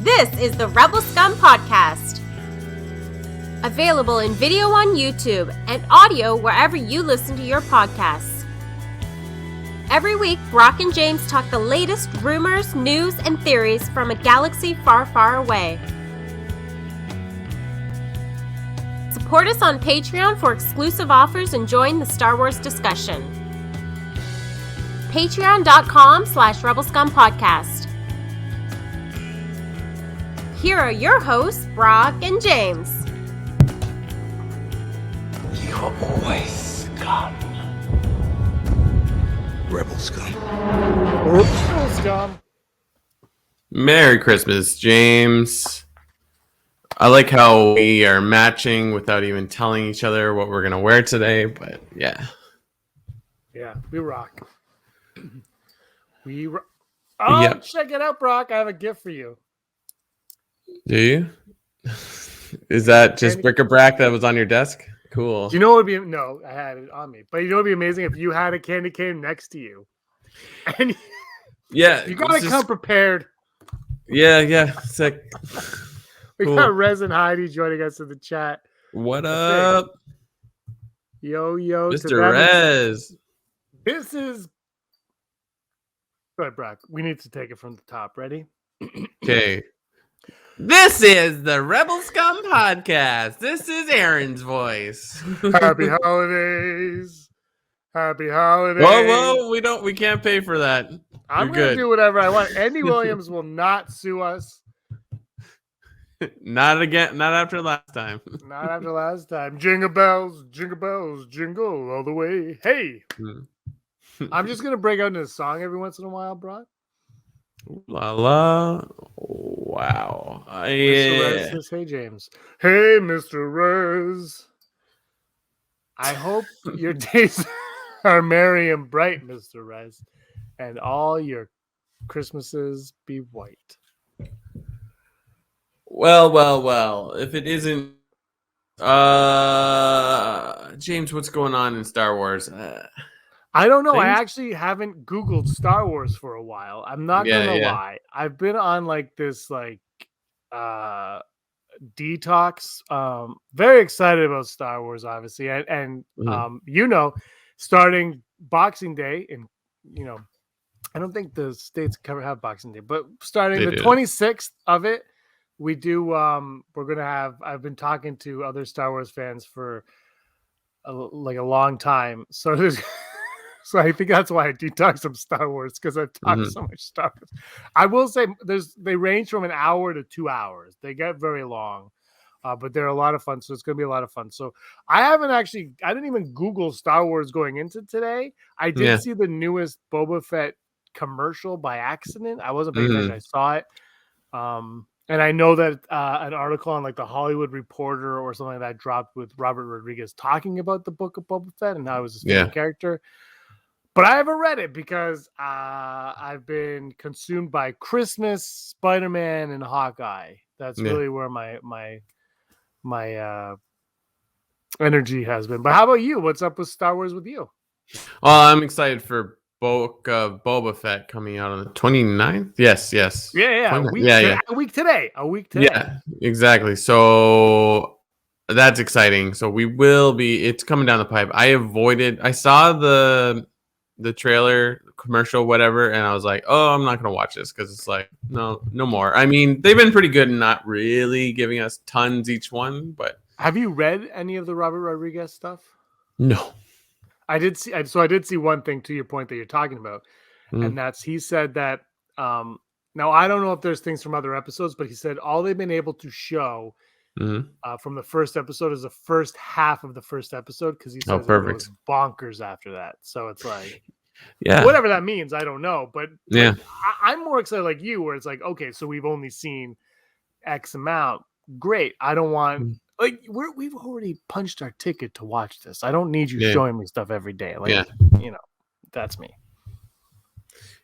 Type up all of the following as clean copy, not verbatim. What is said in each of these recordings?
This is the Rebel Scum Podcast. Available in video on YouTube and audio wherever you listen to your podcasts. Every week, Brock and James talk the latest rumors, news, and theories from a galaxy far, far away. Support us on Patreon for exclusive offers and join the Star Wars discussion. Patreon.com/Rebel Scum Podcast. Here are your hosts, Brock and James. You're always scum. Rebel scum. Rebel scum. Merry Christmas, James. I like how we are matching without even telling each other what we're going to wear today, but yeah. Yeah, we rock. Oh, yep. Check it out, Brock. I have a gift for you. Do you? Is that just bric-a-brac that was on your desk? Cool. Do you know what would be? No, I had it on me. But you know what would be amazing if you had a candy cane next to you. And yeah, you gotta come prepared. Yeah. Sick. We got Rez and Heidi joining us in the chat. What up? Yo, Mr. Rez. This is. Go ahead, Brock. We need to take it from the top. Ready? Okay. This is the Rebel Scum Podcast. This is Aaron's voice. Happy holidays. Happy holidays. Whoa, we can't pay for that. I'm going to do whatever I want. Andy Williams will not sue us. Not again. Not after last time. Not after last time. Jingle bells, jingle all the way. Hey. I'm just going to break out into a song every once in a while, Brock. La la. Wow. Mr. Rez says, hey, James. Hey, Mr. Rez. I hope your days are merry and bright, Mr. Rez, and all your Christmases be white. Well. If it isn't, James, what's going on in Star Wars? I don't know. I actually haven't Googled Star Wars for a while. I'm not gonna lie. I've been on like this detox. Very excited about Star Wars, obviously, and starting Boxing Day, and I don't think the states have Boxing Day, but starting the 26th of it, we do. We're gonna have. I've been talking to other Star Wars fans for a long time, so there's. So I think that's why I detox from Star Wars, because I've talked so much Star Wars. I will say they range from an hour to 2 hours. They get very long, but they're a lot of fun. So it's going to be a lot of fun. So I didn't even Google Star Wars going into today. I did see the newest Boba Fett commercial by accident. I wasn't paying attention. I saw it. And I know that an article on like the Hollywood Reporter or something like that dropped with Robert Rodriguez talking about the book of Boba Fett and how it was his favorite character. But I haven't read it because I've been consumed by Christmas, Spider-Man, and Hawkeye. That's really where my energy has been. But how about you? What's up with Star Wars with you? Well, I'm excited for book of Boba Fett coming out on the 29th. Yes. Yeah. A week today. Yeah, exactly. So that's exciting. So it's coming down the pipe. I saw the trailer, commercial, whatever, and I was like, oh, I'm not gonna watch this because it's like no more. I mean, they've been pretty good in not really giving us tons each one. But have you read any of the Robert Rodriguez stuff? No. I did see one thing to your point that you're talking about, and that's he said that now I don't know if there's things from other episodes, but he said all they've been able to show from the first episode is the first half of the first episode, because he says it goes bonkers after that. So it's like, whatever that means, I don't know. But I'm more excited like you, where it's like, okay, so we've only seen X amount. Great. I don't want we've already punched our ticket to watch this. I don't need you showing me stuff every day. That's me.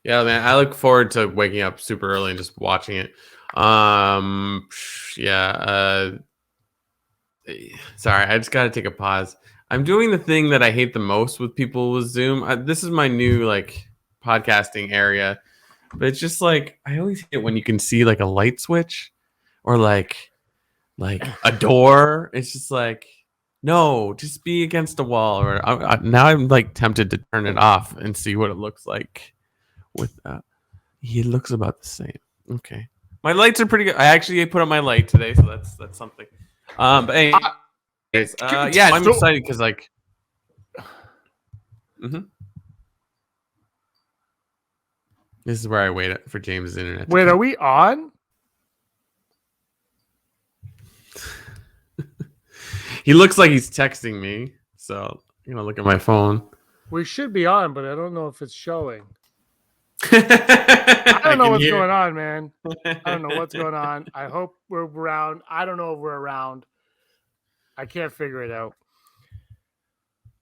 Yeah, man. I look forward to waking up super early and just watching it. Sorry, I just gotta take a pause. I'm doing the thing that I hate the most with people with Zoom. This is my new podcasting area. But it's just like I always hate it when you can see like a light switch or like a door. It's just like no, just be against the wall. Or now I'm like tempted to turn it off and see what it looks like. With it looks about the same. Okay, my lights are pretty good. I actually put on my light today, so that's something. But anyways, yeah, I'm excited because like. Mm-hmm. This is where I wait for James' internet. Wait, are we on? He looks like he's texting me, so look at my phone. We should be on, but I don't know if it's showing. I don't know what's going on, man. I don't know what's going on. I hope we're around. I don't know if we're around. I can't figure it out.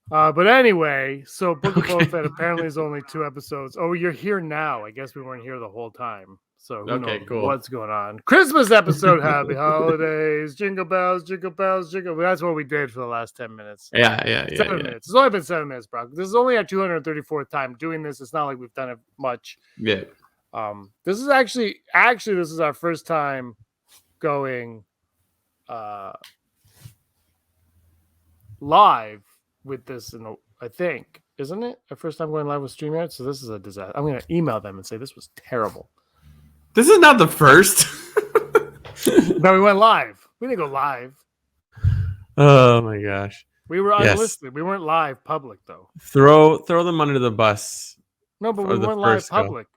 But anyway, so Book of Boba Fett apparently is only 2 episodes. Oh, you're here now. I guess we weren't here the whole time. So who knows what's going on. Christmas episode, happy holidays, jingle bells, jingle bells, jingle. That's what we did for the last 10 minutes. Yeah. 7 minutes. It's only been 7 minutes, Brock. This is only our 234th time doing this. It's not like we've done it much. Yeah. This is actually this is our first time going live with this I think, isn't it? Our first time going live with StreamYard, so this is a disaster. I'm going to email them and say this was terrible. This is not the first. No, we went live. We didn't go live. Oh my gosh. We were unlisted. We weren't live public though. Throw them under the bus. No, but we weren't live public.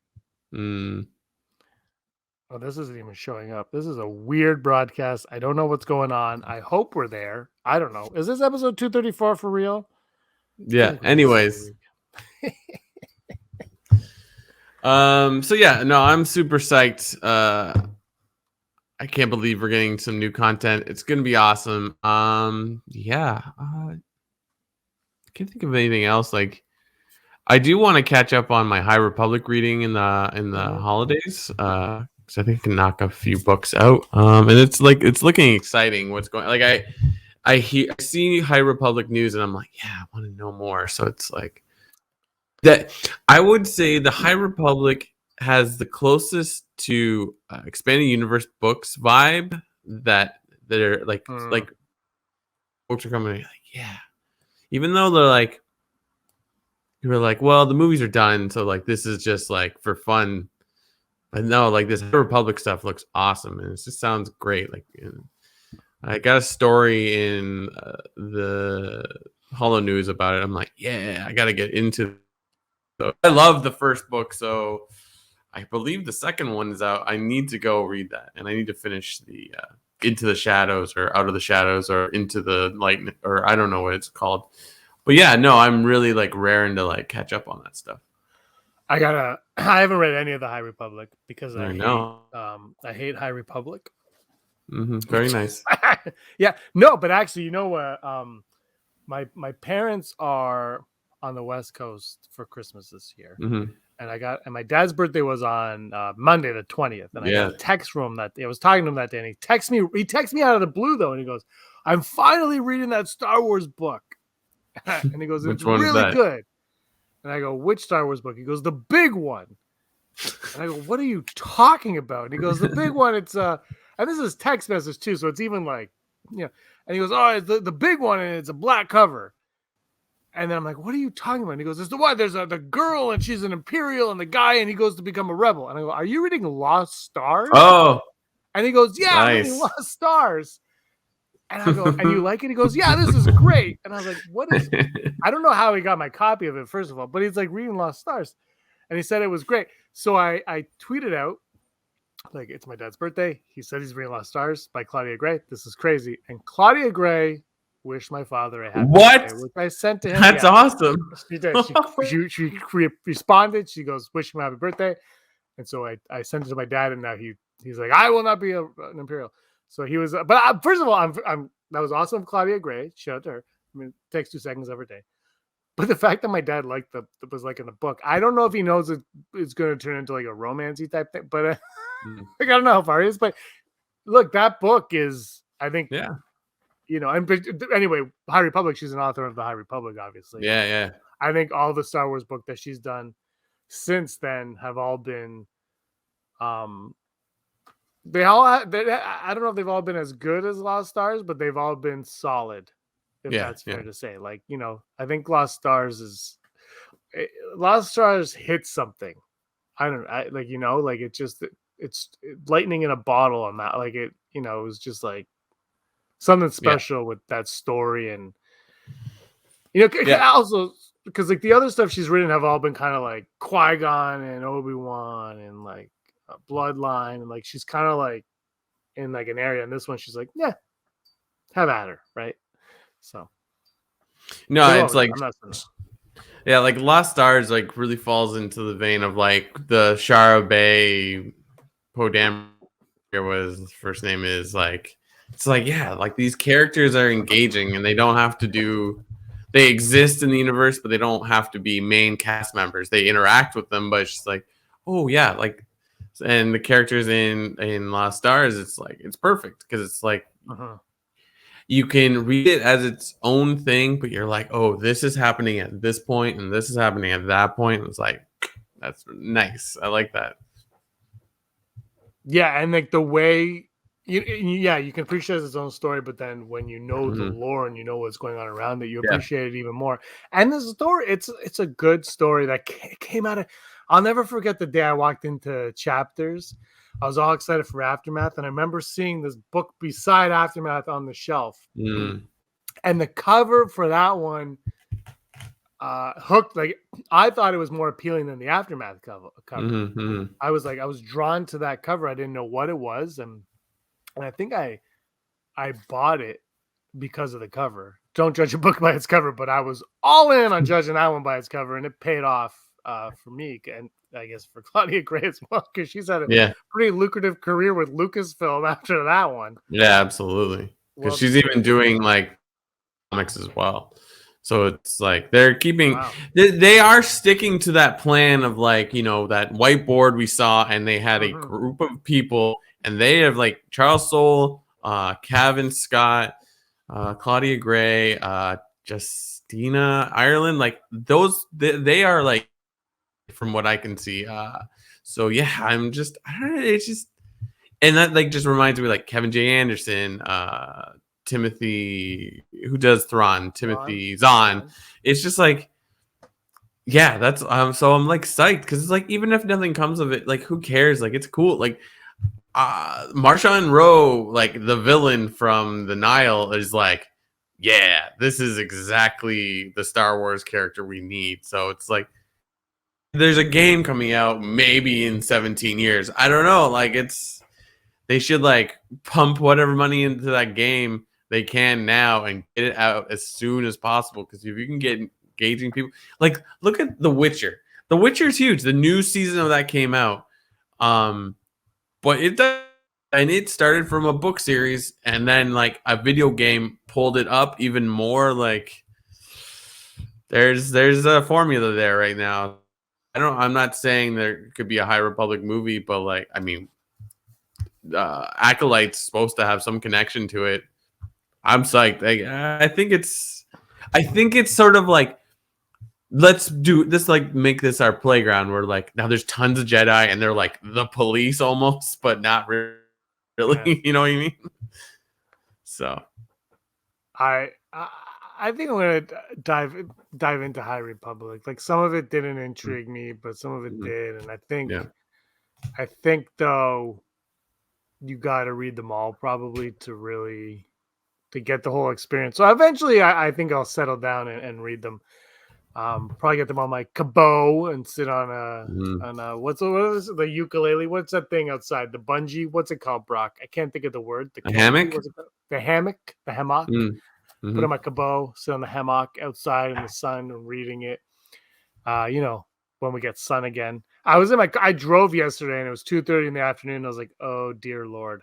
Oh, this isn't even showing up. This is a weird broadcast. I don't know what's going on. I hope we're there. I don't know. Is this episode 234 for real? Yeah. Anyways. So yeah, no, I'm super psyched. I can't believe we're getting some new content. It's gonna be awesome. Yeah. I can't think of anything else. Like, I do want to catch up on my High Republic reading in the holidays. Because I think I can knock a few books out. And it's looking exciting. What's going? Like I see High Republic news, and I'm like, yeah, I want to know more. So it's like that. I would say the High Republic has the closest to expanding universe books vibe that are like books are coming. Like, yeah, even though they're like, you were like, well, the movies are done, so like this is just like for fun. But no, like this High Republic stuff looks awesome, and it just sounds great. Like, I got a story in the Holo News about it. I'm like, yeah, I got to get into. So I love the first book, so I believe the second one is out. I need to go read that, and I need to finish the Into the Shadows or Out of the Shadows or Into the Light, or I don't know what it's called. But yeah, no, I'm really like raring to like catch up on that stuff. I haven't read any of the High Republic because I hate High Republic. Mm-hmm. Very nice. Yeah, no, but actually, you know what? My parents are on the West Coast for Christmas this year, and my dad's birthday was on Monday the 20th, and I got a text from him that I was talking to him that day, and he texted me out of the blue though, and he goes, "I'm finally reading that Star Wars book," and he goes, "It's really good." And I go, "Which Star Wars book?" He goes, "The big one." And I go, "What are you talking about?" And he goes, "The big one. It's and this is text message too, so it's even like, And he goes, "Oh, it's the big one, and it's a black cover." And then I'm like, "What are you talking about?" And he goes, "It's the one. There's the girl, and she's an Imperial, and the guy, and he goes to become a rebel." And I go, "Are you reading Lost Stars?" Oh. And he goes, "Yeah, I'm reading Lost Stars." And I go, "And you like it?" He goes, "Yeah, this is great." And I was like, "What is?" I don't know how he got my copy of it, first of all, but he's like reading Lost Stars, and he said it was great. So I tweeted out, like, it's my dad's birthday. He said he's reading Lost Stars by Claudia Gray. This is crazy. And Claudia Gray wished my father a happy birthday, which I sent to him. That's awesome. She did. She responded. She goes, "Wish him a happy birthday." And so I sent it to my dad, and now he's like, "I will not be an Imperial." So he was, but first of all, that was awesome, Claudia Gray. Shout out to her. I mean, it takes 2 seconds every day. But the fact that my dad liked was like in the book, I don't know if he knows it's going to turn into like a romancy type thing, but like, I don't know how far it is. But look, that book is, I think, and anyway, High Republic. She's an author of the High Republic, obviously. Yeah. I think all the Star Wars book that she's done since then have all been They all I don't know if they've all been as good as Lost Stars, but they've all been solid, if that's fair to say. Like, I think Lost Stars hits something. Like it's lightning in a bottle on that. Like it was just like something special with that story. And also because like the other stuff she's written have all been kind of like Qui-Gon and Obi-Wan and like a Bloodline, and like she's kind of like in like an area, and this one she's like, yeah, have at her, right? So it's like, I'm not yeah, like Lost Stars like really falls into the vein of like the Shara Bay Podam, what his first name is. Like, it's like, yeah, like these characters are engaging and they don't have to they exist in the universe, but they don't have to be main cast members. They interact with them, but it's just like, oh yeah, like, and the characters in Lost Stars, it's like, it's perfect because it's like, you can read it as its own thing, but you're like, oh, this is happening at this point and this is happening at that point. It's like, that's nice. I like that. Yeah, and like the way you can appreciate its own story, but then when you know the lore and you know what's going on around it, you appreciate it even more. And the story, it's a good story that came out of. I'll never forget the day I walked into Chapters. I was all excited for Aftermath, and I remember seeing this book beside Aftermath on the shelf, and the cover for that one hooked. Like, I thought it was more appealing than the Aftermath cover. I was drawn to that cover. I didn't know what it was, and I think I bought it because of the cover. Don't judge a book by its cover, but I was all in on judging that one by its cover, and it paid off for me, and I guess for Claudia Gray as well, because she's had a pretty lucrative career with Lucasfilm after that one. Yeah, absolutely. Because she's even doing like comics as well. So it's like they're keeping, they are sticking to that plan of like, that whiteboard we saw, and they had a group of people, and they have like Charles Soule, Cavan Scott, Claudia Gray, Justina Ireland, like those, they are like, from what I can see. So yeah, I don't know, it's just, and that like just reminds me like Kevin J. Anderson, Timothy, who does Thrawn, Timothy Zahn. It's just like, yeah, that's so I'm like psyched because it's like, even if nothing comes of it, like who cares? Like, it's cool. Like Marshawn Rowe, like the villain from the Nile, is like, yeah, this is exactly the Star Wars character we need. So it's like, there's a game coming out maybe in 17 years. I don't know. Like, they should like pump whatever money into that game they can now and get it out as soon as possible. Because if you can get engaging people, like look at The Witcher. The Witcher is huge. The new season of that came out, but it started from a book series, and then like a video game pulled it up even more. Like, there's a formula there right now. I'm not saying there could be a High Republic movie, but like, I mean, Acolyte's supposed to have some connection to it. I'm psyched. I think it's sort of like, let's do this, like make this our playground where like now there's tons of Jedi and they're like the police almost, but not really. Yeah. You know what I mean? So I think I'm gonna dive into High Republic. Like, some of it didn't intrigue me, but some of it did, and I think though you got to read them all probably to get the whole experience. So eventually, I think I'll settle down and read them. Probably get them on my Kabo and sit on a what is it, the ukulele? What's that thing outside? The bungee? What's it called, Brock? I can't think of the word. The hammock? The hammock. Put on my Kabo, sit on the hammock outside in the sun and reading it. When we get sun again. I drove yesterday and it was 2:30 in the afternoon. I was like, oh dear Lord.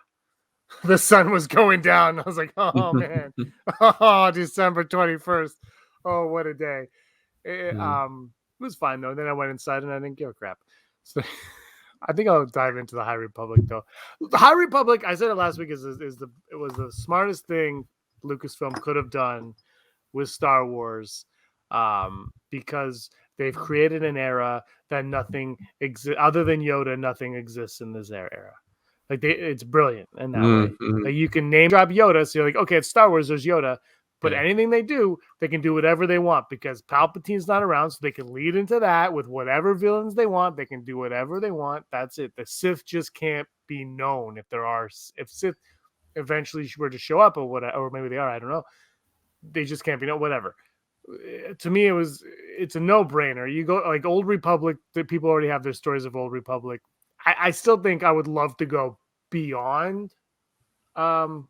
The sun was going down. I was like, oh man. Oh, December 21st. Oh, what a day. It was fine though. Then I went inside and I didn't give a crap. So I think I'll dive into the High Republic though. The High Republic, I said it last week, it was the smartest thing Lucasfilm could have done with Star Wars, because They've created an era that nothing exists other than Yoda. Nothing exists in this era. Like it's brilliant in that way. Like you can name drop Yoda, so you're like, okay, it's Star Wars. There's Yoda, but anything they do, they can do whatever they want because Palpatine's not around, so they can lead into that with whatever villains they want. They can do whatever they want. That's it. The Sith just can't be known if Sith eventually were to show up or whatever, or maybe they are. I don't know. They just can't be known. Whatever. To me, it's a no-brainer. You go like Old Republic. People already have their stories of Old Republic. I still think I would love to go beyond the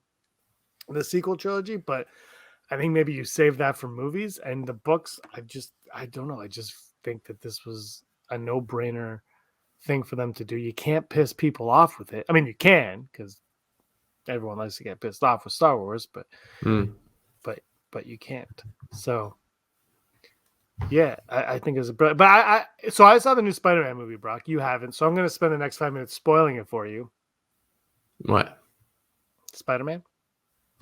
sequel trilogy, but I think maybe you save that for movies and the books. I don't know. I just think that this was a no-brainer thing for them to do. You can't piss people off with it. I mean, you can because everyone likes to get pissed off with Star Wars, but you can't. So yeah, I think it's a brilliant. But so I saw the new Spider-Man movie, Brock. You haven't, so I'm going to spend the next 5 minutes spoiling it for you. What? Spider-Man?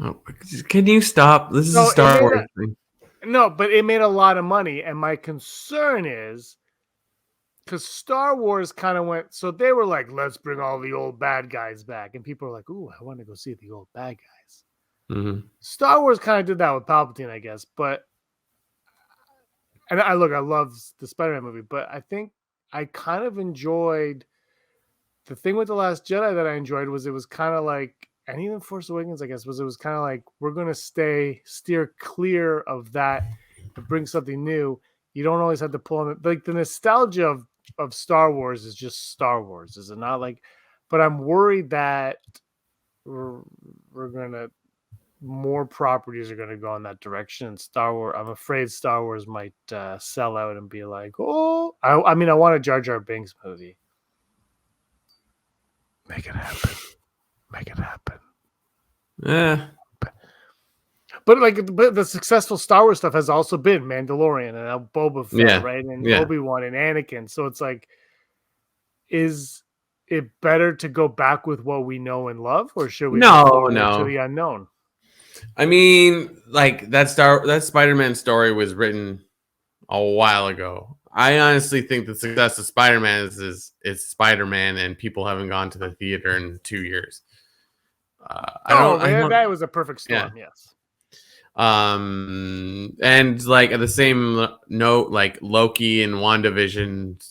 Oh, can you stop? This is a Star Wars thing. No, but it made a lot of money, and my concern is because Star Wars kind of went. So they were like, "Let's bring all the old bad guys back," and people are like, "Ooh, I want to go see the old bad guys." Mm-hmm. Star Wars kind of did that with Palpatine, I guess, but. And I love the Spider-Man movie, but I think I kind of enjoyed the thing with The Last Jedi that I enjoyed was it was kind of like, and even Force Awakens, I guess, it was kind of like, we're going to steer clear of that and bring something new. You don't always have to pull on it. Like the nostalgia of Star Wars is just Star Wars, is it not? Like, but I'm worried that we're going to, more properties are going to go in that direction. And Star Wars, I'm afraid Star Wars might sell out and be like, oh, I mean, I want a Jar Jar Binks movie. Make it happen. Make it happen. Yeah. But the successful Star Wars stuff has also been Mandalorian and now Boba Fett, right? And Obi-Wan and Anakin. So it's like, is it better to go back with what we know and love, or should we go forward to the unknown? I mean, like that Spider-Man story was written a while ago. I honestly think the success of Spider-Man is Spider-Man, and people haven't gone to the theater in 2 years. That was a perfect storm. Yeah. Yes. And like at the same note, like Loki and WandaVision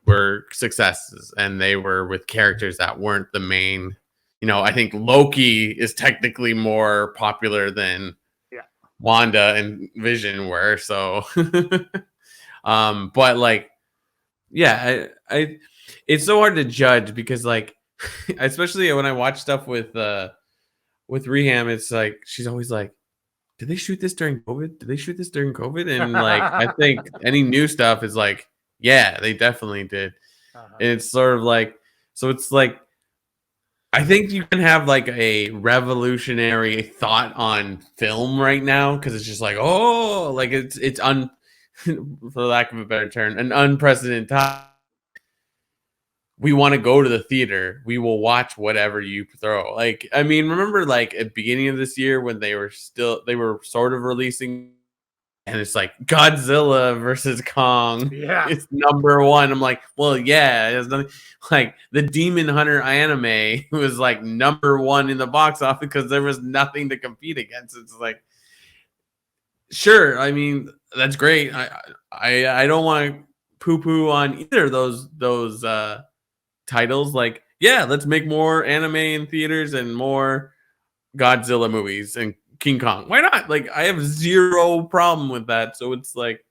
were successes, and they were with characters that weren't the main. You know, I think Loki is technically more popular than Wanda and Vision were. So, but like, yeah, I it's so hard to judge because like, especially when I watch stuff with Reham, it's like she's always like, "Did they shoot this during COVID? Did they shoot this during COVID?" And like, I think any new stuff is like, yeah, they definitely did. And it's sort of like, so it's like. I think you can have like a revolutionary thought on film right now because it's just like, oh, like it's for lack of a better term, an unprecedented time. We want to go to the theater. We will watch whatever you throw. Like, I mean, remember like at the beginning of this year when they were sort of releasing, and it's like Godzilla versus Kong. Yeah, it's number one. I'm like, well, yeah, it has nothing. Like the Demon Hunter anime was like number one in the box office because there was nothing to compete against. It's like, sure, I mean that's great. I don't want to poo-poo on either of those titles. Like, yeah, let's make more anime in theaters and more Godzilla movies and King Kong. Why not? Like, I have zero problem with that. So it's like,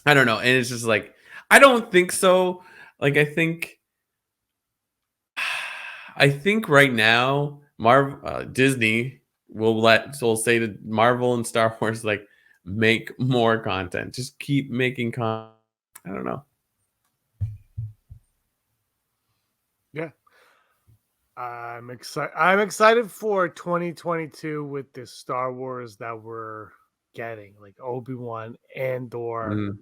I don't know. And it's just like, I don't think so. Like, I think right now, Disney will say to Marvel and Star Wars, like, make more content. Just keep making content. I don't know. Yeah. I'm excited for 2022 with this Star Wars that we're getting, like Obi-Wan, Andor,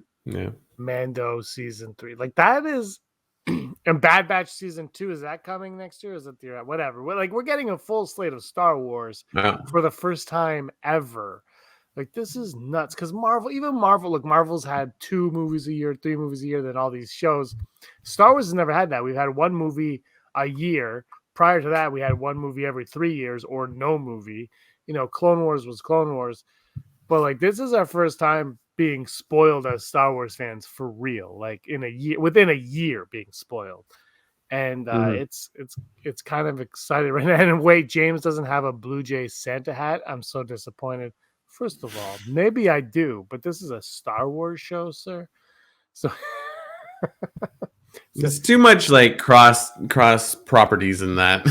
Mando season 3. Like that is, and Bad Batch season 2, is that coming next year? Is it the whatever? We're getting a full slate of Star Wars for the first time ever. Like, this is nuts. Because Marvel's had 2 movies a year, 3 movies a year, then all these shows. Star Wars has never had that. We've had 1 movie a year. Prior to that, we had 1 movie every 3 years or no movie. Clone Wars was Clone Wars. But, like, this is our first time being spoiled as Star Wars fans for real. Like, within a year being spoiled. And it's kind of exciting right now. And wait, James doesn't have a Blue Jay Santa hat. I'm so disappointed. First of all, maybe I do, but this is a Star Wars show, sir. So There's too much like cross properties in that.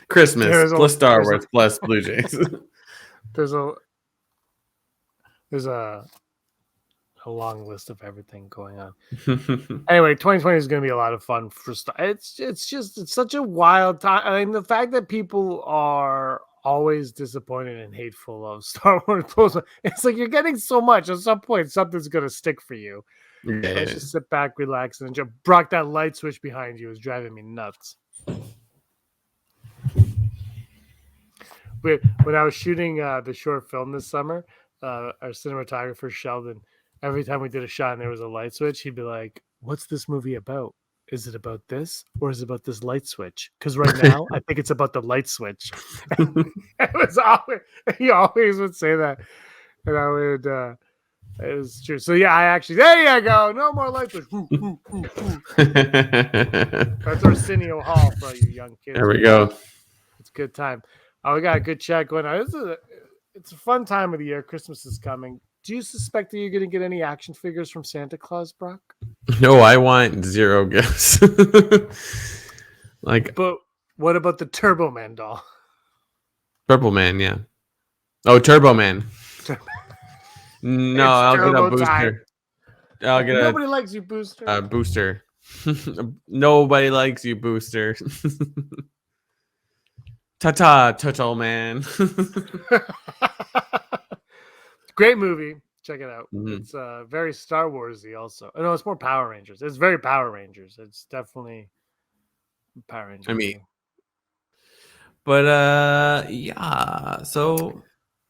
Christmas plus Star Wars plus Blue Jays. There's a long list of everything going on. Anyway, 2020 is going to be a lot of fun for Star. It's such a wild time. I mean, the fact that people are always disappointed and hateful of Star Wars, it's like you're getting so much. At some point, something's going to stick for you. Yeah. Let's just sit back, relax, and enjoy. Brock, that light switch behind you is driving me nuts. When I was shooting the short film this summer, our cinematographer Sheldon, every time we did a shot and there was a light switch, he'd be like, "What's this movie about? Is it about this or is it about this light switch? Because right now, I think it's about the light switch." He always would say that, and I would. It was true. So yeah, there you go. No more light switch. That's Arsenio Hall for all you young kids. There we go. It's a good time. Oh, we got a good chat going on. It's a fun time of the year. Christmas is coming. Do you suspect that you're going to get any action figures from Santa Claus, Brock? No, I want 0 gifts. But what about the Turbo Man doll? Purple Man, yeah. Oh, Turbo Man. No, I'll get a booster. Nobody likes you, Booster. Booster. Nobody likes you, Booster. Ta-ta, Turtle Man. Great movie. Check it out. Mm-hmm. It's very Star Warsy also. No, it's more Power Rangers. It's very Power Rangers. It's definitely Power Rangers. I mean, but yeah. So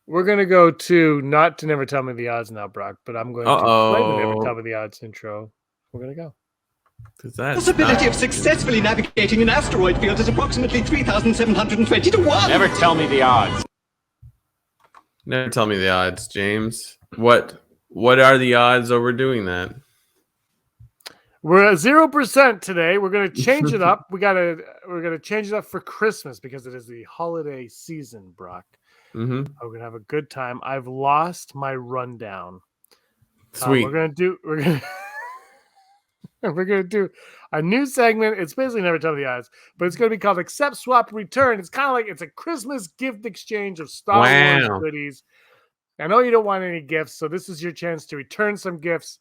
we're gonna go to not to Never Tell Me the Odds now, Brock, but I'm going to play the Never Tell Me the Odds intro. We're gonna go. The possibility of successfully navigating an asteroid field is approximately 3,720 to 1. Never tell me the odds. Never tell me the odds, James. What are the odds over doing that? We're at 0% today. We're gonna change it up. We're gonna change it up for Christmas because it is the holiday season, Brock. Mm-hmm. We're gonna have a good time. I've lost my rundown. Sweet. We're gonna do a new segment. It's basically Never Tell the Odds, but it's gonna be called Accept, Swap, Return. It's kind of like it's a Christmas gift exchange of Star Wars goodies. I know you don't want any gifts, so this is your chance to return some gifts.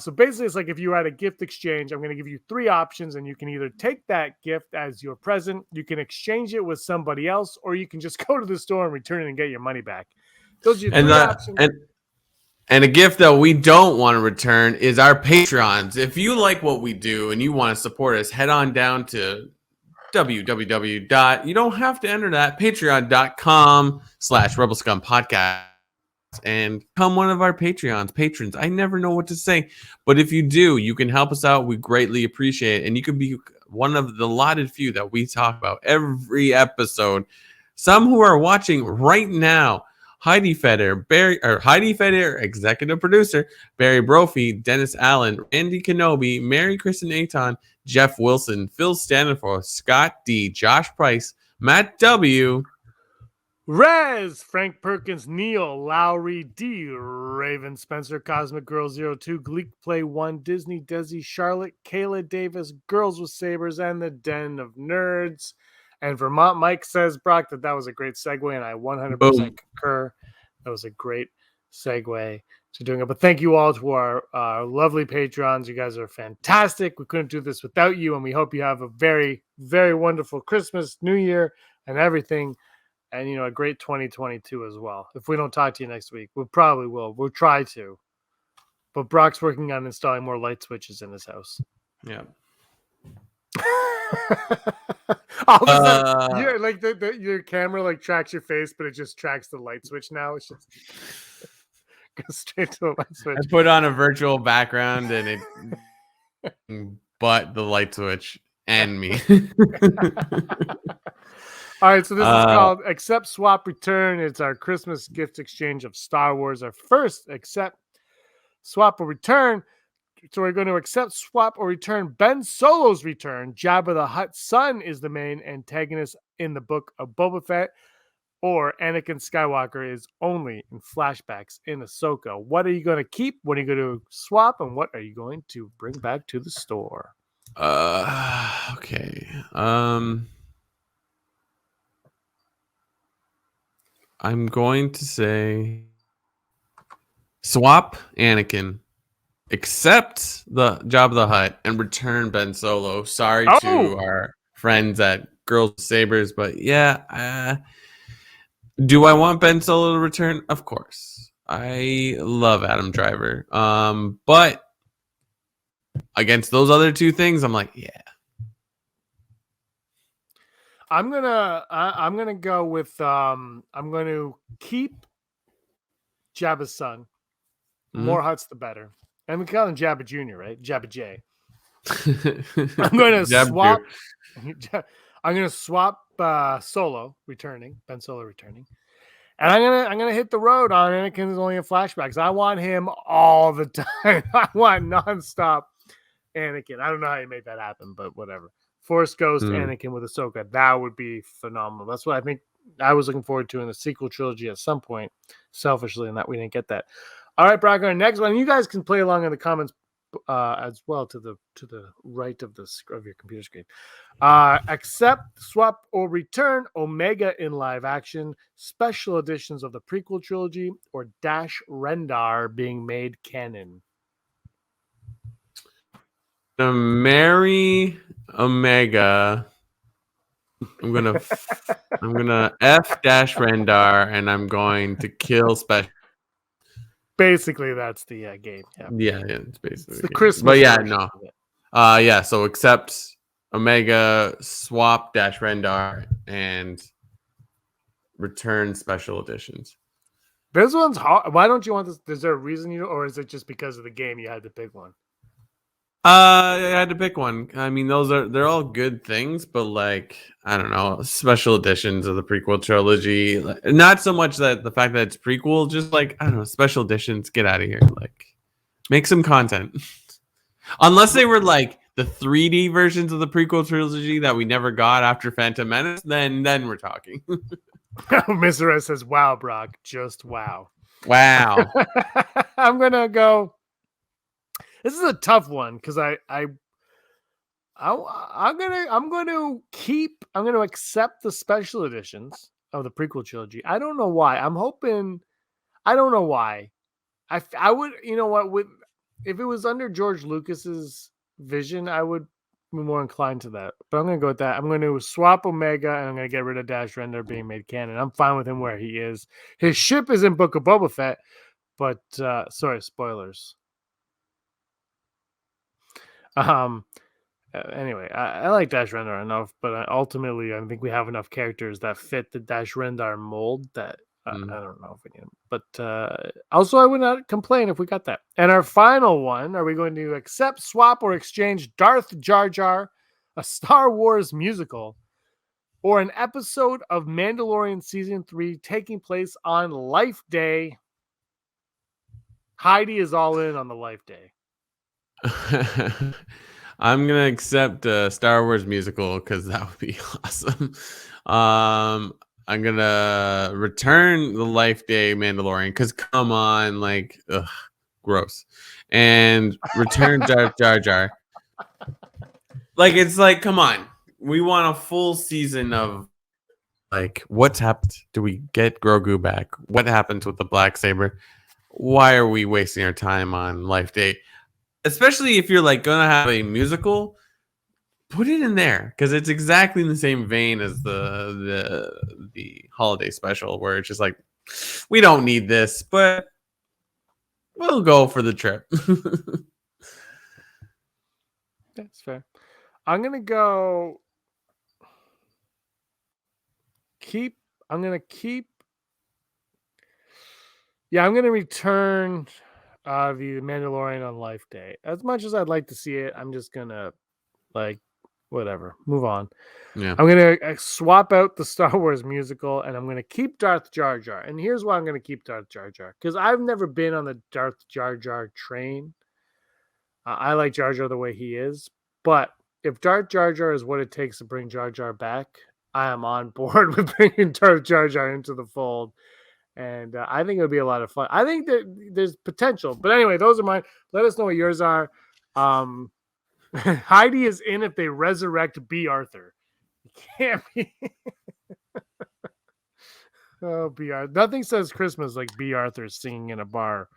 So basically, it's like if you were at a gift exchange, I'm going to give you 3 options, and you can either take that gift as your present, you can exchange it with somebody else, or you can just go to the store and return it and get your money back. Those are your 3 options. And a gift that we don't want to return is our Patreons. If you like what we do and you want to support us, head on down to www. You don't have to enter that, patreon.com/Rebel Scum Podcast. And become one of our patrons. I never know what to say, but if you do, you can help us out. We greatly appreciate it, and you can be one of the allotted few that we talk about every episode. Some who are watching right now: Heidi Feder, executive producer, Barry Brophy, Dennis Allen, Randy Kenobi, Mary Kristen Aton, Jeff Wilson, Phil Standenforth, Scott D, Josh Price, Matt W, Rez, Frank Perkins, Neil, Lowry D, Raven Spencer, Cosmic Girl 02, Gleek Play 1, Disney, Desi, Charlotte, Kayla Davis, Girls with Sabers, and the Den of Nerds. And Vermont Mike says, Brock, that was a great segue, and I 100% concur. That was a great segue to doing it. But thank you all to our lovely patrons. You guys are fantastic. We couldn't do this without you, and we hope you have a very, very wonderful Christmas, New Year, and everything. And, a great 2022 as well. If we don't talk to you next week, we probably will. We'll try to. But Brock's working on installing more light switches in his house. Yeah. All of a sudden, your camera tracks your face, but it just tracks the light switch now. It's just Go straight to the light switch. I put on a virtual background and it but the light switch and me. All right, so this is called Accept, Swap, Return. It's our Christmas gift exchange of Star Wars. Our first Accept, Swap, or Return. So we're going to accept, swap, or return Ben Solo's return. Jabba the Hutt's son is the main antagonist in the book of Boba Fett, or Anakin Skywalker is only in flashbacks in Ahsoka. What are you going to keep? What are you going to swap? And what are you going to bring back to the store? Okay. I'm going to say swap Anakin, accept the Jabba the Hutt, and return Ben Solo. Sorry to our friends at Girls with Sabers, but yeah. Do I want Ben Solo to return? Of course. I love Adam Driver. But against those other two things, I'm like, yeah. I'm gonna go with I'm going to keep Jabba's son. More Hutts the better. And we call him Jabba Jr., right? Jabba J. I'm going to swap. I'm going to swap Solo returning, Ben Solo returning, and I'm gonna hit the road on Anakin's only in flashbacks. I want him all the time. I want nonstop Anakin. I don't know how you make that happen, but whatever. Force Ghost Anakin with Ahsoka. That would be phenomenal. That's what I think I was looking forward to in the sequel trilogy at some point, selfishly, and that we didn't get that. All right, Brock, our next one. You guys can play along in the comments as well to the right of your computer screen. Accept, swap, or return Omega in live action, special editions of the prequel trilogy, or Dash Rendar being made canon. Marry Omega. I'm gonna F Dash Rendar, and I'm going to kill special. Basically, that's the game. Yeah, it's basically the Christmas. But yeah, no. Yeah. So accept Omega, swap Dash Rendar, and return special editions. This one's hard. Why don't you want this? Is there a reason or is it just because of the game you had to pick one? I had to pick one. I mean, they're all good things, but like, I don't know, special editions of the prequel trilogy. Not so much that the fact that it's prequel, just like, I don't know, special editions. Get out of here. Like, make some content. Unless they were like the 3D versions of the prequel trilogy that we never got after Phantom Menace, then we're talking. Mr. S says, "Wow, Brock, just wow." Wow. I'm gonna go. This is a tough one because I'm going to accept the special editions of the prequel trilogy. I don't know why. I don't know why. I would, you know what, if it was under George Lucas's vision, I would be more inclined to that. But I'm going to go with that. I'm going to swap Omega and I'm going to get rid of Dash Rendar being made canon. I'm fine with him where he is. His ship is in Book of Boba Fett, but sorry, spoilers. Anyway, I like Dash Rendar enough, but ultimately, I think we have enough characters that fit the Dash Rendar mold that I don't know if we need them. But also, I would not complain if we got that. And our final one: are we going to accept, swap, or exchange Darth Jar Jar, a Star Wars musical, or an episode of Mandalorian season 3 taking place on Life Day? Heidi is all in on the Life Day. I'm gonna accept a Star Wars musical because that would be awesome. I'm gonna return the Life Day Mandalorian because come on, like, gross, and return Jar Jar. Like, it's like, come on, we want a full season of like what's happened. Do we get Grogu back? What happens with the Blacksaber? Why are we wasting our time on Life Day? Especially if you're like gonna have a musical, put it in there because it's exactly in the same vein as the holiday special, where it's just like, we don't need this, but we'll go for the trip. That's fair. I'm gonna go keep. I'm gonna keep Yeah, I'm gonna return the Mandalorian on Life Day. As much as I'd like to see it, I'm just gonna like whatever, move on. Yeah. I'm gonna swap out the Star Wars musical, and I'm gonna keep Darth Jar Jar. And here's why I'm gonna keep Darth Jar Jar, because I've never been on the Darth Jar Jar train. I like Jar Jar the way he is, but if Darth Jar Jar is what it takes to bring Jar Jar back, I am on board with bringing Darth Jar Jar into the fold. And I think it'll be a lot of fun. I think that there's potential. But anyway, those are mine. Let us know what yours are. Heidi is in if they resurrect B. Arthur. It can't be. Oh, B. Arthur. Nothing says Christmas like B. Arthur singing in a bar.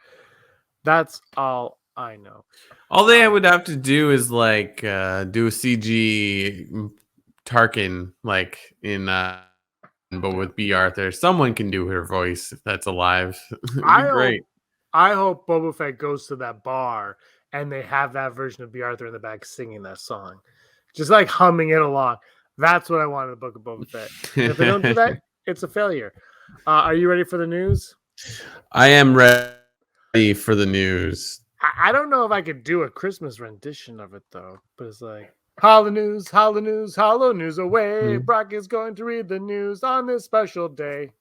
That's all I know. All they would have to do is like do a CG Tarkin like in but with B. Arthur. Someone can do her voice if that's alive. It'd be great. I hope Boba Fett goes to that bar and they have that version of B. Arthur in the back singing that song. Just like humming it along. That's what I want in the Book of Boba Fett. And if they don't do that, it's a failure. Are you ready for the news? I am ready for the news. I don't know if I could do a Christmas rendition of it though, but it's like hollow news, hollow news away. Brock is going to read the news on this special day.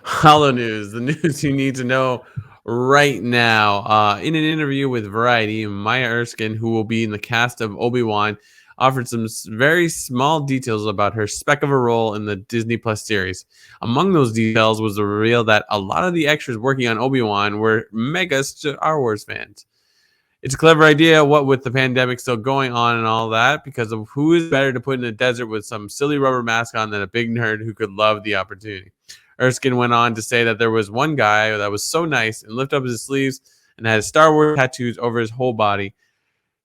Hollow news, the news you need to know right now. In an interview with Variety, Maya Erskine, who will be in the cast of Obi-Wan, offered some very small details about her speck of a role in the Disney Plus series. Among those details was the reveal that a lot of the extras working on Obi-Wan were mega Star Wars fans. It's a clever idea, what with the pandemic still going on and all that, because of who is better to put in a desert with some silly rubber mask on than a big nerd who could love the opportunity. Erskine went on to say that there was one guy that was so nice and lifted up his sleeves and had Star Wars tattoos over his whole body.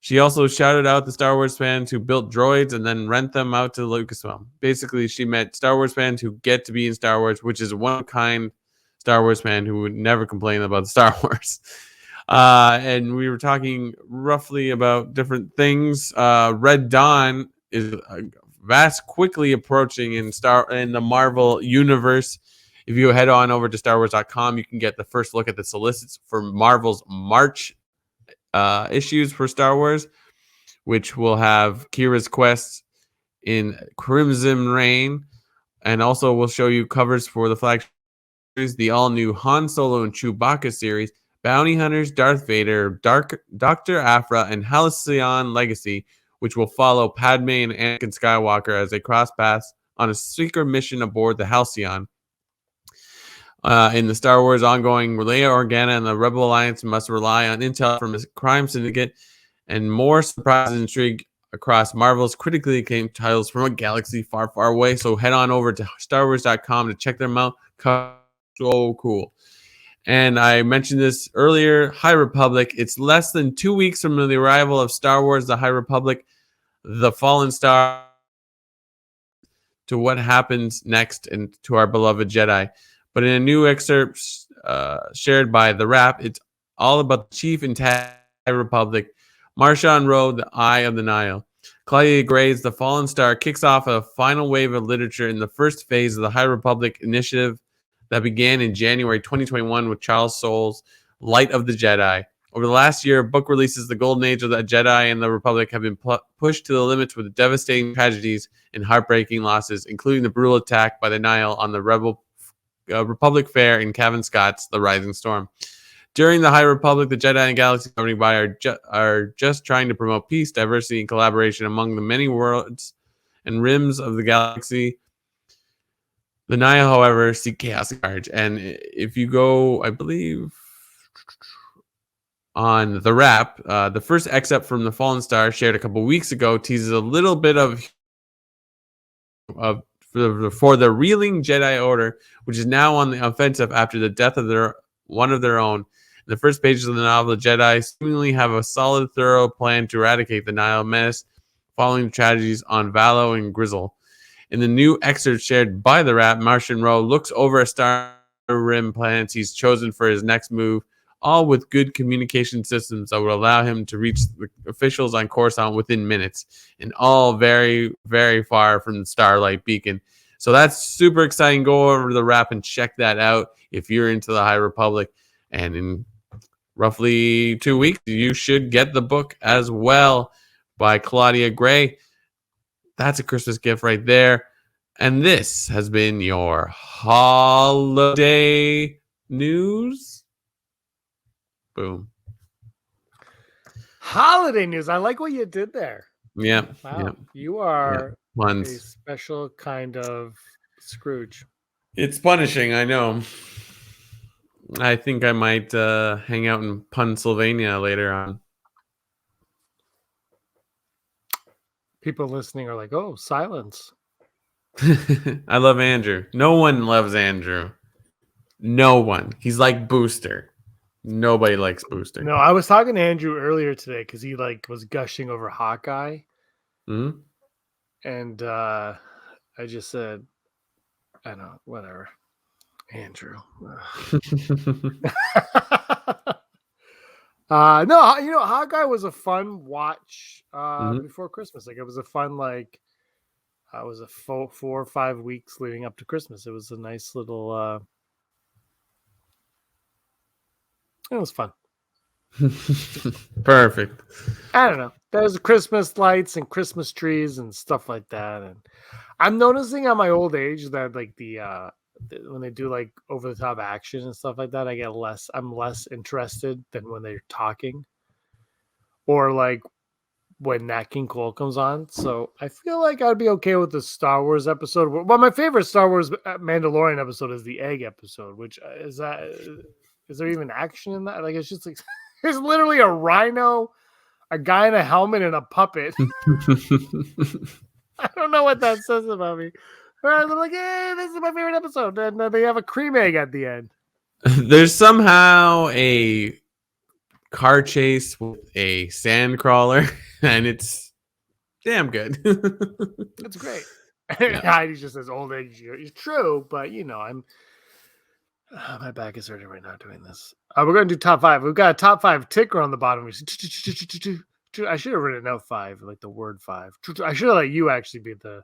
She also shouted out the Star Wars fans who built droids and then rent them out to Lucasfilm. Basically, she met Star Wars fans who get to be in Star Wars, which is one kind Star Wars fan who would never complain about Star Wars. And we were talking roughly about different things. Red Dawn is quickly approaching in the Marvel universe. If you head on over to StarWars.com, you can get the first look at the solicits for Marvel's March issues for Star Wars, which will have Kira's quest in Crimson Reign, and also will show you covers for the flagship series, the all-new Han Solo and Chewbacca series, Bounty Hunters, Darth Vader, Dr. Aphra, and Halcyon Legacy, which will follow Padme and Anakin Skywalker as they cross paths on a secret mission aboard the Halcyon. In the Star Wars ongoing, Leia Organa and the Rebel Alliance must rely on intel from a crime syndicate and more surprise and intrigue across Marvel's critically acclaimed titles from a galaxy far, far away. So head on over to StarWars.com to check them out. So cool. And I mentioned this earlier, High Republic. It's less than 2 weeks from the arrival of Star Wars, The High Republic, The Fallen Star, to what happens next and to our beloved Jedi. But in a new excerpt shared by The Wrap, it's all about the Chief and High Republic, Marshawn Rowe, the Eye of the Nile. Claudia Gray's The Fallen Star kicks off a final wave of literature in the first phase of the High Republic initiative that began in January 2021 with Charles Soule's Light of the Jedi. Over the last year, book releases the golden age of the Jedi and the Republic have been pushed to the limits with devastating tragedies and heartbreaking losses, including the brutal attack by the Nile on the Republic Fair in Cavan Scott's The Rising Storm. During the High Republic, the Jedi and Galaxy governing body are just trying to promote peace, diversity, and collaboration among the many worlds and rims of the galaxy. The Nile, however, seek chaos and carnage. And if you go, I believe, on The Wrap, the first excerpt from The Fallen Star shared a couple weeks ago teases a little bit of for the reeling Jedi Order, which is now on the offensive after the death of one of their own. In the first pages of the novel, the Jedi seemingly have a solid, thorough plan to eradicate the Nile menace following the tragedies on Valo and Grizzle. In the new excerpt shared by The Wrap, Martian Rowe looks over a star rim planets he's chosen for his next move, all with good communication systems that will allow him to reach the officials on Coruscant within minutes, and all very, very far from the Starlight Beacon. So that's super exciting. Go over to the wrap and check that out if you're into the High Republic. And in roughly 2 weeks, you should get the book as well by Claudia Gray. That's a Christmas gift right there. And this has been your holiday news. Boom. Holiday news. I like what you did there. Yeah. Wow. Yeah. You are a Puns. special kind of Scrooge. It's punishing, I know. I think I might hang out in Pennsylvania later on. People listening are like, oh, silence. I love Andrew. No one loves Andrew. No one. He's like Booster. Nobody likes Booster. No, I was talking to Andrew earlier today because he was gushing over Hawkeye. Mm-hmm. And I just said, I know, whatever. Andrew. No, Hawkeye was a fun watch before Christmas. Like it was a fun, it was a 4 or 5 weeks leading up to Christmas. It was a nice little it was fun. Perfect. I don't know. There's Christmas lights and Christmas trees and stuff like that. And I'm noticing at my old age that when they do over the top action and stuff like that, I'm less interested than when they're talking or when Nat King Cole comes on. So I feel like I'd be okay with the Star Wars episode. Well, my favorite Star Wars Mandalorian episode is the egg episode, which is there even action in that? It's just there's literally a rhino, a guy in a helmet, and a puppet. I don't know what that says about me. I'm like, hey, this is my favorite episode. And they have a cream egg at the end. There's somehow a car chase with a sand crawler, and it's damn good. It's great. Yeah. He just says old age. It's true, but I'm my back is hurting right now doing this. We're going to do top 5. We've got a top 5 ticker on the bottom. I should have written out 5, like the word 5. I should have let you actually be the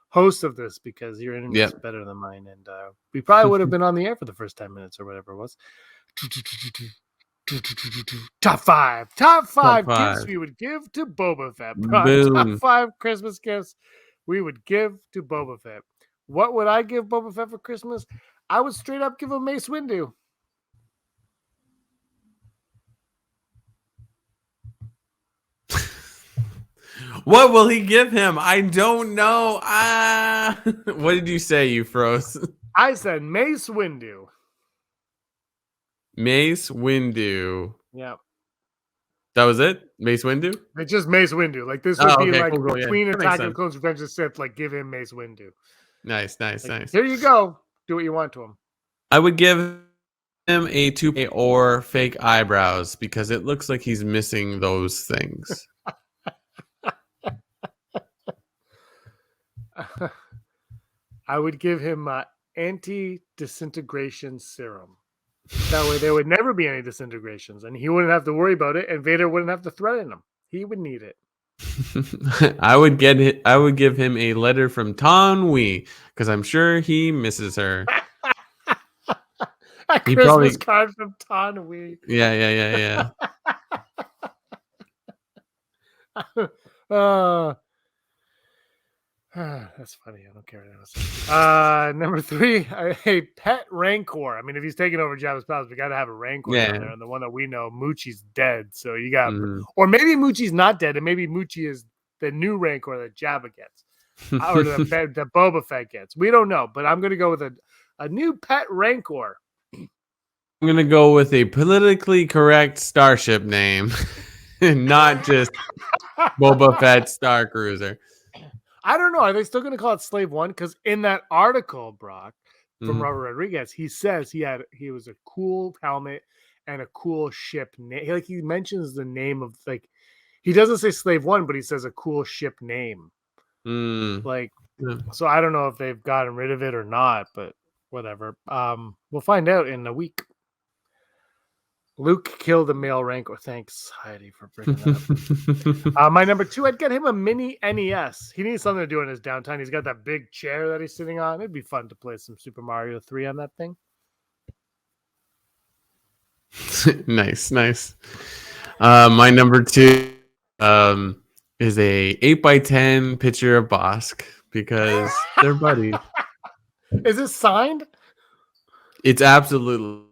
host of this because your internet is better than mine, and we probably would have been on the air for the first 10 minutes or whatever it was. Top 5 gifts we would give to Boba Fett. Top 5 Christmas gifts we would give to Boba Fett. What would I give Boba Fett for Christmas? I would straight up give him Mace Windu. What will he give him? I don't know. What did you say? You froze. I said Mace Windu. Mace Windu. Yeah. That was it? Mace Windu? It's just Mace Windu. This would be cool, between Attack of the Clones, Revenge of the Sith. Give him Mace Windu. Nice. Here you go. Do what you want to him. I would give him a toupee or fake eyebrows because it looks like he's missing those things. I would give him anti-disintegration serum. That way there would never be any disintegrations, and he wouldn't have to worry about it, and Vader wouldn't have to threaten him. He would need it. I would give him a letter from Tan Wee because I'm sure he misses her. A Christmas card from Tan Wee. Yeah. That's funny. I don't care what I was. Number 3, a pet Rancor. I mean, if he's taking over Jabba's palace, we got to have a Rancor down there. And the one that we know, Moochie's dead. So you got, or maybe Moochie's not dead, and maybe Moochie is the new Rancor that Jabba gets, or the Boba Fett gets. We don't know, but I'm going to go with a new pet Rancor. I'm going to go with a politically correct starship name, not just Boba Fett Star Cruiser. I don't know. Are they still going to call it Slave One? Because in that article, Brock, from Robert Rodriguez, he says he was a cool helmet and a cool ship name. He mentions the name of he doesn't say Slave One, but he says a cool ship name. So I don't know if they've gotten rid of it or not, but whatever. We'll find out in a week. Luke killed a male rancor. Thanks, Heidi, for bringing that up. My number 2, I'd get him a mini NES. He needs something to do in his downtime. He's got that big chair that he's sitting on. It'd be fun to play some Super Mario 3 on that thing. Nice. My number 2 is a 8x10 picture of Bosk because they're buddies. Is it signed? It's absolutely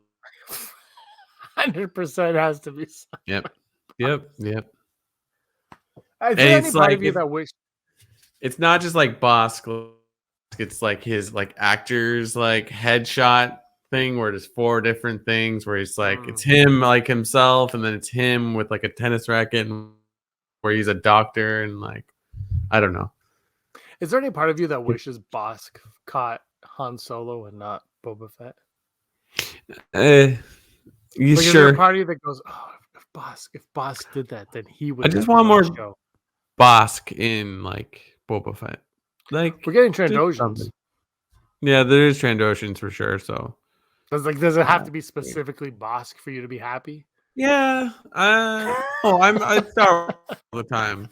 100% has to be signed. Yep. Is there any part of you that wish? It's not just like Bosk. It's like his like actors like headshot thing where there's 4 different things where he's like it's him like himself, and then it's him with like a tennis racket, and where he's a doctor, and like I don't know. Is there any part of you that wishes Bosk caught Han Solo and not Boba Fett? You like, sure? Is there a part of you that goes, "Oh, if Bosk did that, then he would." I just want more Bosk in like Boba Fett. Like we're getting Trandoshans. Yeah, there is Trandoshans for sure. So does it have to be specifically Bosk for you to be happy? Yeah. I'm Star Wars all the time.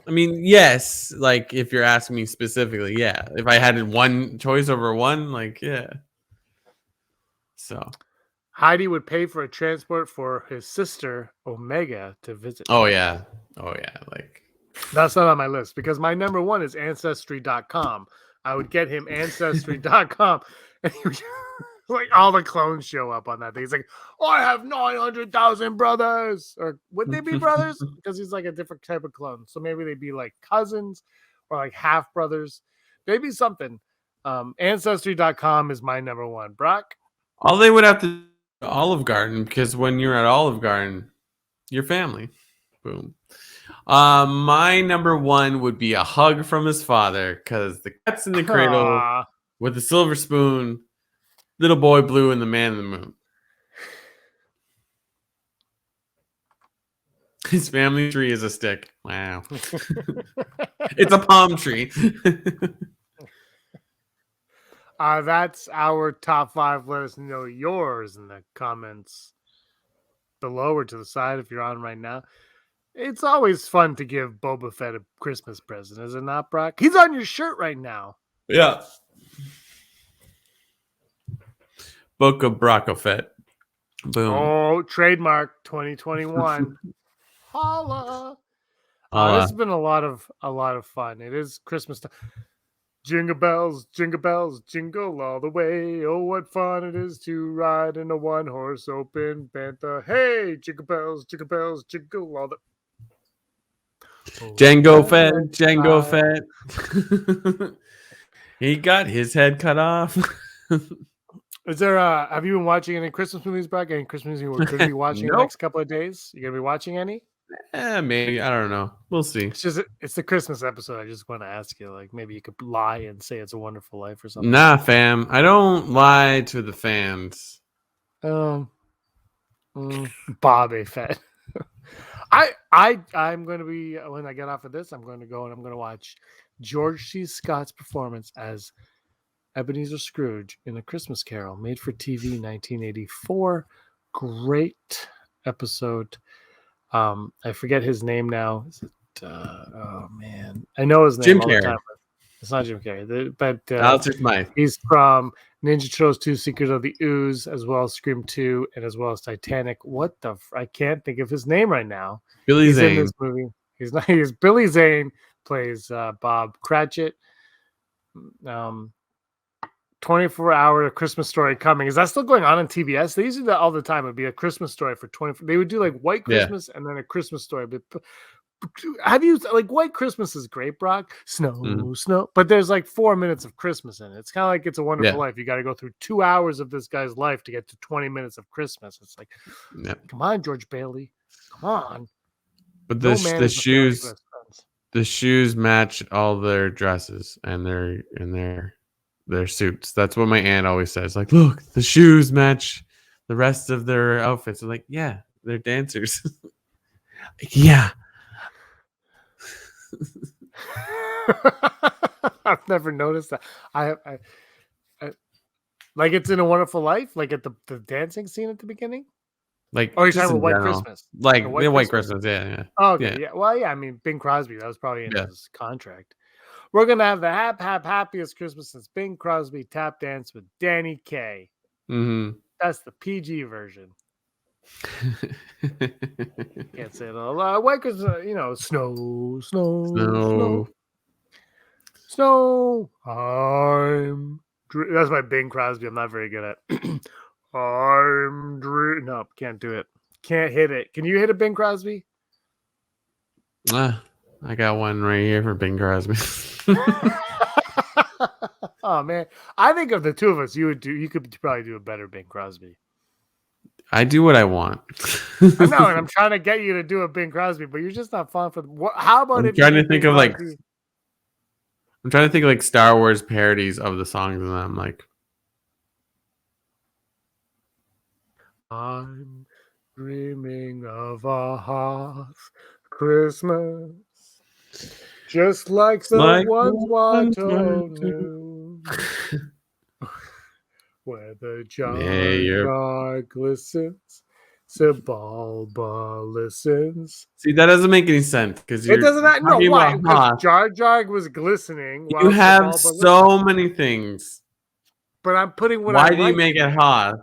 I mean, yes. Like if you're asking me specifically, yeah. If I had one choice over one, like yeah. So Heidi would pay for a transport for his sister Omega to visit. Oh yeah. Like that's not on my list because my number 1 is Ancestry.com. I would get him Ancestry.com. And like all the clones show up on that thing. He's like, I have 900,000 brothers. Or would they be brothers? Because he's like a different type of clone. So maybe they'd be like cousins or like half brothers. Maybe something. Ancestry.com is my number 1. Brock? All they would have to Olive Garden, because when you're at Olive Garden, your family. Boom. My number 1 would be a hug from his father, because the cat's in the cradle with the silver spoon, Little Boy Blue, and the Man in the Moon. His family tree is a stick. Wow. It's a palm tree. That's our top 5. Let us know yours in the comments below or to the side if you're on right now. It's always fun to give Boba Fett a Christmas present, is it not, Brock? He's on your shirt right now. Yeah. Book of Boba Fett. Boom. Oh, trademark 2021. Holla. This has been a lot of fun. It is Christmas time. Jingle bells, jingle all the way. Oh, what fun it is to ride in a 1-horse open bantha. Hey, jingle bells, jingle all the. Django Fett. He got his head cut off. Is there have you been watching any Christmas movies, Brock? Any Christmas movies we're going to be watching the next couple of days? You going to be watching any? Maybe. I don't know. We'll see. It's the Christmas episode. I just want to ask you, like, maybe you could lie and say It's a Wonderful Life or something. Nah, fam. I don't lie to the fans. Boba Fett. I'm going to be, when I get off of this, I'm going to go and I'm going to watch George C. Scott's performance as Ebenezer Scrooge in A Christmas Carol, made for TV, 1984. Great episode. I forget his name now. Is it? Oh man, I know his name. Jim all Carrey. the time, but it's not Jim Carrey. But Alistair Smythe. He's from Ninja Turtles 2: Secrets of the Ooze, as well as Scream 2, and as well as Titanic. What the? I can't think of his name right now. Billy Zane. In this movie. He's not. He's Billy Zane plays Bob Cratchit. 24-hour Christmas Story coming. Is that still going on TBS? They used to do that all the time. It'd be a Christmas Story for 24. They would do like White Christmas and then a Christmas Story. But have you like White Christmas is great, Brock? Snow. But there's like 4 minutes of Christmas in it. It's kind of like It's a Wonderful Life. You got to go through 2 hours of this guy's life to get to 20 minutes of Christmas. It's like, come on, George Bailey, come on. But the shoes match all their dresses and their suits. That's what my aunt always says. Like, look, the shoes match the rest of their outfits. I'm like, yeah, they're dancers. Yeah. I've never noticed that. I like It's in a Wonderful Life, like at the dancing scene at the beginning. Like, Oh, you're just talking in about White general. Christmas. Like, The White Christmas. Yeah. Oh, okay, Yeah. yeah. Well, yeah. I mean, Bing Crosby. That was probably in Yeah. his contract. We're gonna have the happiest Christmas since Bing Crosby tap dance with Danny Kaye. Mm-hmm. That's the PG version. Can't say it all. White Christmas, snow, No. snow. That's my Bing Crosby. I'm not very good at. No, can't do it. Can't hit it. Can you hit a Bing Crosby? I got one right here for Bing Crosby. Oh man, I think of the two of us, you could probably do a better Bing Crosby. I do what I want. I know, and I'm trying to get you to do a Bing Crosby, but you're just not falling for how about I'm trying to think of like Star Wars parodies of the songs, and I'm like, I'm dreaming of a hearth Christmas, just like the ones Watto knew, where the jar glistens, Sebulba listens. See, that doesn't make any sense because It doesn't. No, why? Because Jar Jar was glistening. You have so many things. But I'm putting what. Why do you make it Hoth?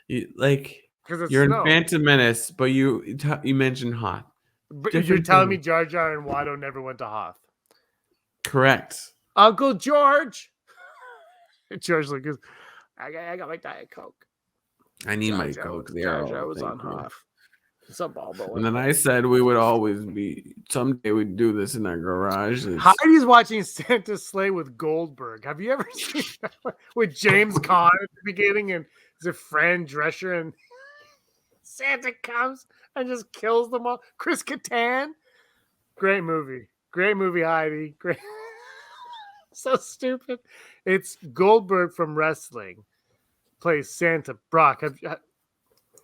You're in snow. Phantom Menace, but you mentioned Hoth. But you're telling me Jar Jar and Watto never went to Hoth? Correct. Uncle George. George like, I got my Diet Coke. I need my Coke. Jar Jar was on Hoth. And then I said we would always be. Someday we'd do this in our garages. Heidi's watching Santa's Sleigh with Goldberg. Have you ever seen that one? With James Caan at the beginning and his friend Drescher, and Santa comes and just kills them all. Chris Kattan. Great movie, Heidi. Great. So stupid. It's Goldberg from wrestling. Plays Santa. Brock.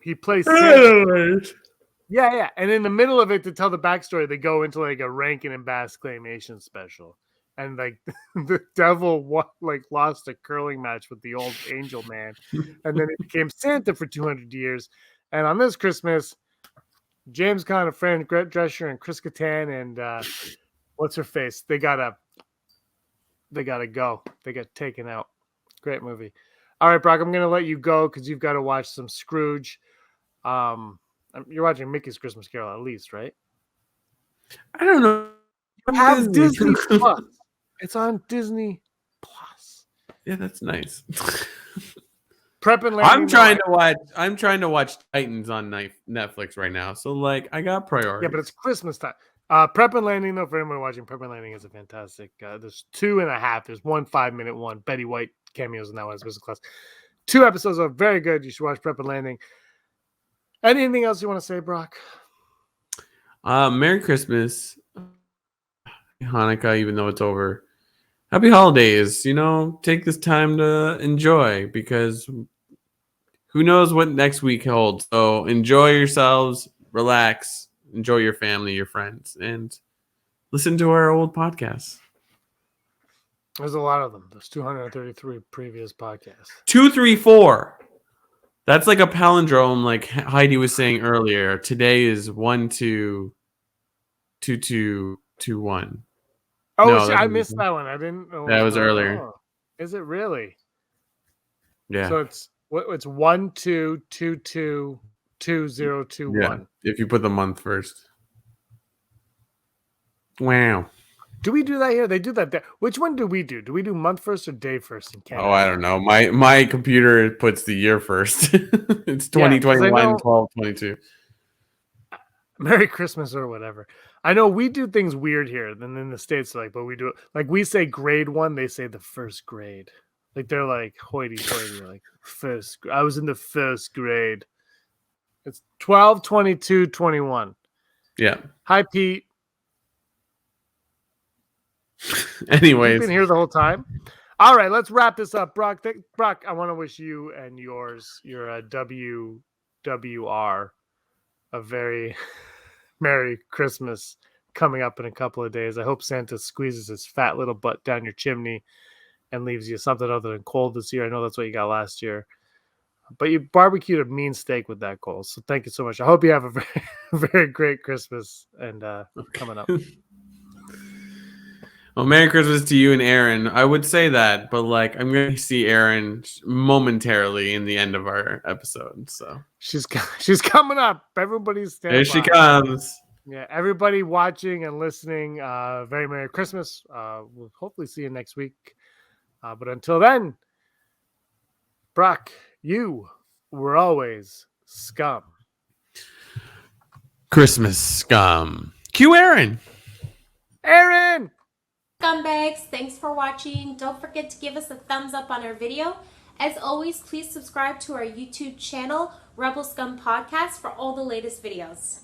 He plays Santa. Yeah. And in the middle of it, to tell the backstory, they go into like a Rankin and Bass claymation special. And like the devil lost a curling match with the old angel man. And then he became Santa for 200 years. And on this Christmas, James Caan, a friend, Drescher, and Chris Kattan, and what's her face? They gotta go. They got taken out. Great movie. All right, Brock, I'm gonna let you go because you've got to watch some Scrooge. You're watching Mickey's Christmas Carol at least, right? I don't know. You have Disney Plus. It's on Disney Plus. Yeah, that's nice. Prep and I'm trying to watch Titans on Netflix right now. So like I got priorities. Yeah, but it's Christmas time. Prep and Landing, though, for anyone watching, Prep and Landing is a fantastic. There's 2.5. There's 1 5-minute one. Betty White cameos in that one as business class. 2 episodes are very good. You should watch Prep and Landing. Anything else you want to say, Brock? Merry Christmas, Hanukkah, even though it's over. Happy holidays. Take this time to enjoy because who knows what next week holds. So enjoy yourselves, relax, enjoy your family, your friends, and listen to our old podcasts. There's a lot of them. There's 233 previous podcasts. 234. That's like a palindrome, like Heidi was saying earlier. Today is 1 2 2 2 2 1. Oh, no, I missed that one. I didn't know. That was earlier. Oh. Is it really? Yeah. So it's 1 2 2 2 2 0 2 1. If you put the month first. Wow. Do we do that here? They do that there. Which one do we do? Do we do month first or day first in Canada? Oh, I don't know. My computer puts the year first. It's 2021, 12/22. Merry Christmas or whatever. I know we do things weird here. And in the States, but we do it. Like we say grade 1, they say the first grade. Like they're like hoity-toity, like first. I was in the first grade. It's 12, 22, 21. Yeah. Hi, Pete. Anyways. You've been here the whole time. All right, let's wrap this up. Brock, I want to wish you and your WWR a very Merry Christmas coming up in a couple of days. I hope Santa squeezes his fat little butt down your chimney and leaves you something other than cold this year. I know that's what you got last year. But you barbecued a mean steak with that, Cole. So thank you so much. I hope you have a very, very great Christmas and coming up. Well, Merry Christmas to you and Aaron. I would say that, but like I'm going to see Aaron momentarily in the end of our episode. So she's coming up. Everybody's standing. There she comes. Yeah, everybody watching and listening. Very Merry Christmas. We'll hopefully see you next week. But until then, Brock, you were always scum. Christmas scum. Cue Aaron. Aaron! Scumbags, thanks for watching. Don't forget to give us a thumbs up on our video. As always, please subscribe to our YouTube channel, Rebel Scum Podcast, for all the latest videos.